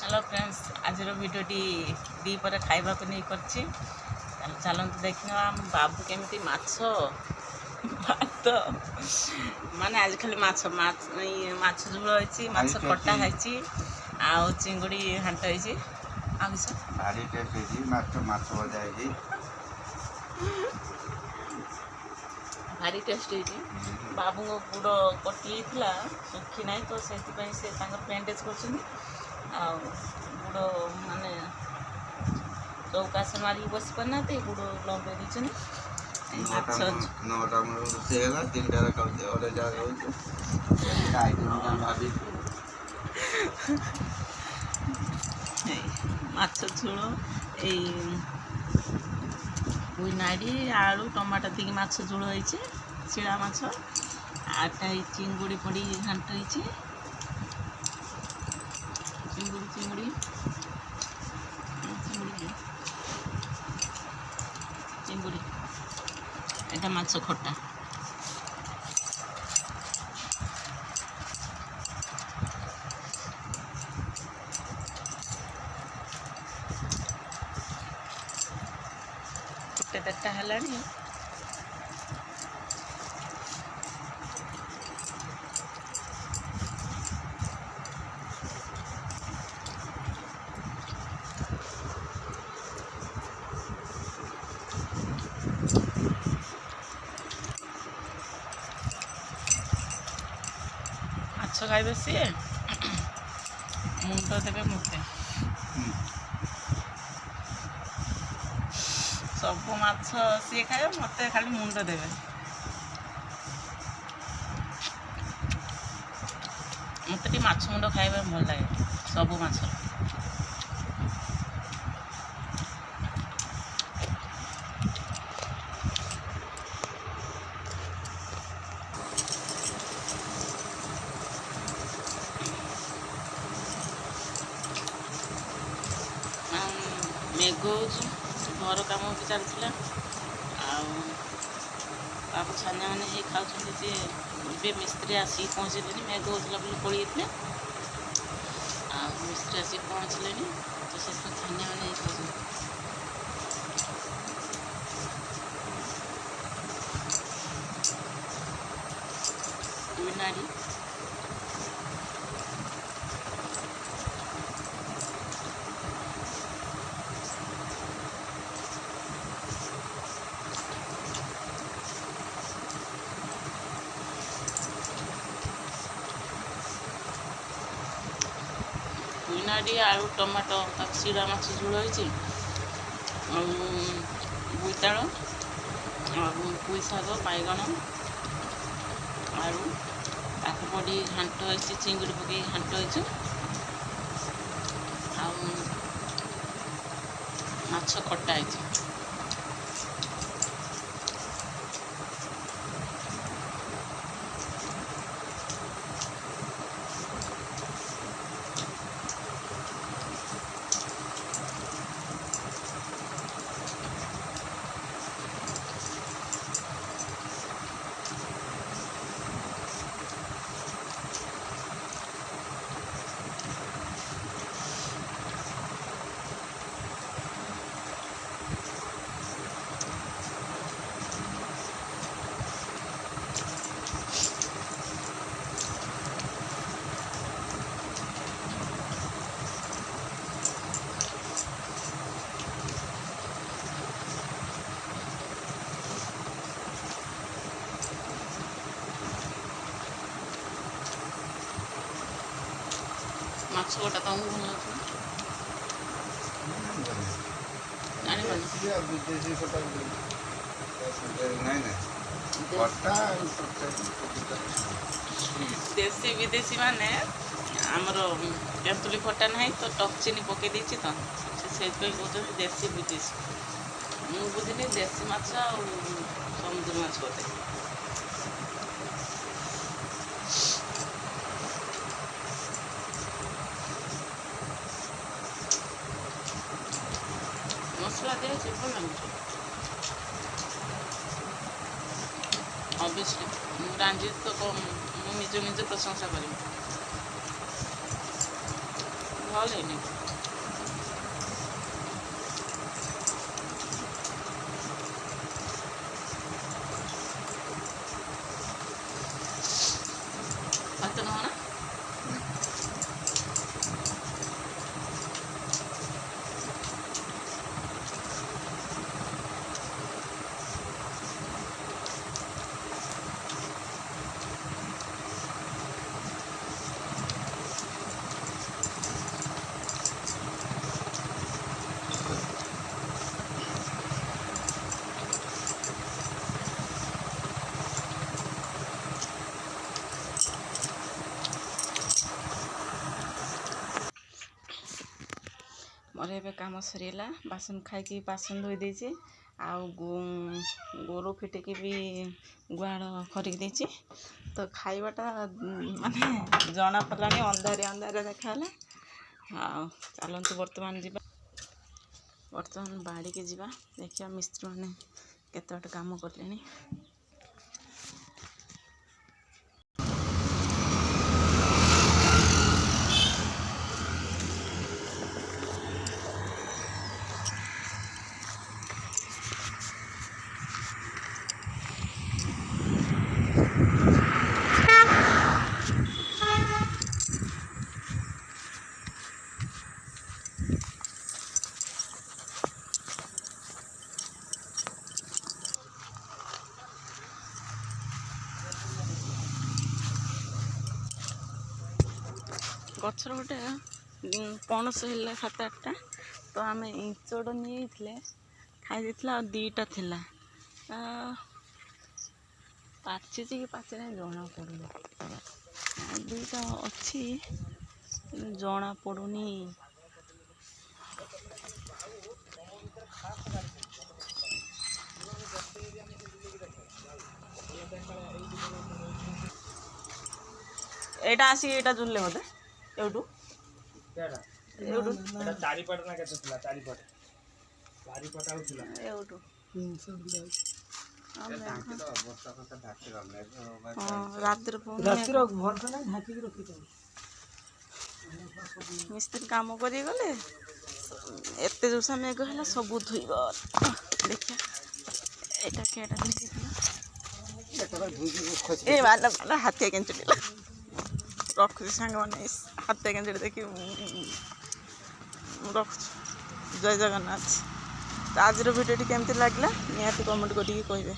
Hello friends आज भिडियोटी दीपर खाइबा को नहीं करछि चलतु देखा आम बाबू केमी माछ भात माने आज खाली माछ माछ झोल होइछि माछ खट्टा खाइछि आ चिंगुड़ी हांट होइछि आ किछ भारी टेस्ट होइछि माछ भजा होइछि भारी टेस्ट होइछि बाबू को गुड़ कटि थला सुखी नाही तो सेति पई से तांकर पेंडेज करछन आ गुड़ माने चौका से मारी बस पना ते गुड़ लंबे दीछन नौटा में सेगा तीनटा रा खाउते और जा होइछ आइटम का भाभी माछ झोल ए उई नाड़ी आलू टमाटर दी माछ झोल होइछ शिड़ा माछ आटा चिंगुड़ी पड़ी घांट होइछ चिंगुड़ी एटा माछ खट्टा गोटे देटा हेलानी माछ खाइबे सी मुंड देवे मते सब माछ सी खाइबे मते खाली मुंड देवे मते टी माछ मुंड खाइबे भल लागे सब माछ मेघ घर कम भी चलता बाबू छानिया मैंने खाते मिस्त्री आसिक पहुँचले मेघ होता बोले पड़ी मिस्त्री आसिक पहुँचले तो से छानिया मैंने खाते नाड़ी नाड़ी आलू टमाटो शिड़ा माछ झोल होइछि बोईताल पुई शाग बैगण आलू ताक पड़ी घांट होइछि चिंगुड़ी पकई घांट होइछि आ माछ खट्टा होइछि माछ गोटा तुमको भल देसी विदेशी माने आमर तेंतुली खटा ना तो टक चीनी पकई देती तो से कहते देसी विदेशी मुझे बुझिनी देसी माछ समुद्र माछ बोलते मसला दिए भल लगे ऑब्वियसली रांझी तो निज निज प्रशंसा करी ଭଲ ହେଇନି। ଭାତ ନବ ନା? ମୋର ଏବେ କାମ ସରିଗଲା। ବାସନ ଖାଇକି ବାସନ ଧୋଇ ଦେଇଛି। ଆଉ ଗୋରୁ ଫିଟିକି ବି ଗୁହାଳ କରିକି ଦେଇଛି। ତ ଖାଇବାଟା ମାନେ ଜଣା ପଡ଼ିଲାଣି, ଅନ୍ଧାରିଆ ଅନ୍ଧାରିଆ ଦେଖାହେଲା। ଆଉ ଚାଲନ୍ତୁ ବର୍ତ୍ତମାନ ଯିବା, ବର୍ତ୍ତମାନ ବାଡ଼ିକି ଯିବା। ଦେଖିବା ମିସ୍ତ୍ରୀମାନେ କେତେ ବାଟ କାମ କଲେଣି। ଗଛର ଗୋଟେ ପଣସ ହେଲା 7-8ଟା। ତ ଆମେ ଇଞ୍ଚଡ଼ ନେଇଥିଲେ, ଖାଇ ଦେଇଥିଲା। ଆଉ 2ଟା ଥିଲା। ପାଚିଛି କି ପାଚି ନାହିଁ ଜଣା ପଡ଼ୁନି। 2ଟା ଅଛି ଜଣା ପଡ଼ୁନି। ଏଇଟା ଆସିକି ଏଇଟା ଜୁଲଲେ ବୋଧେ ଏଉଠୁ ଏଉଠୁ ଚାରିପଟ ନା କେତେ ଥିଲା? ଚାରିପଟ ଥିଲା ଏଉଠୁ। ରାତିରେ ମିସ୍ତ୍ରୀ କାମ କରି ଗଲେ ଏତେ ଜୋରସେ ମେଘ ହେଲା, ସବୁ ଧୋଇବ। ଦେଖିବା ଏଇଟା କିଏଟା ଏ ବାଲା ହାତିଆ କେଞ୍ଚୁଡ଼ି ରଖୁଛି ସାଙ୍ଗମାନେ। ହାତିଆ କେଞ୍ଚୁଡ଼ି ଦେଖି ମୁଁ ରଖୁଛି। ଜୟ ଜଗନ୍ନାଥ। ତ ଆଜିର ଭିଡ଼ିଓଟି କେମିତି ଲାଗିଲା ନିହାତି କମେଣ୍ଟ କରିକି କହିବେ।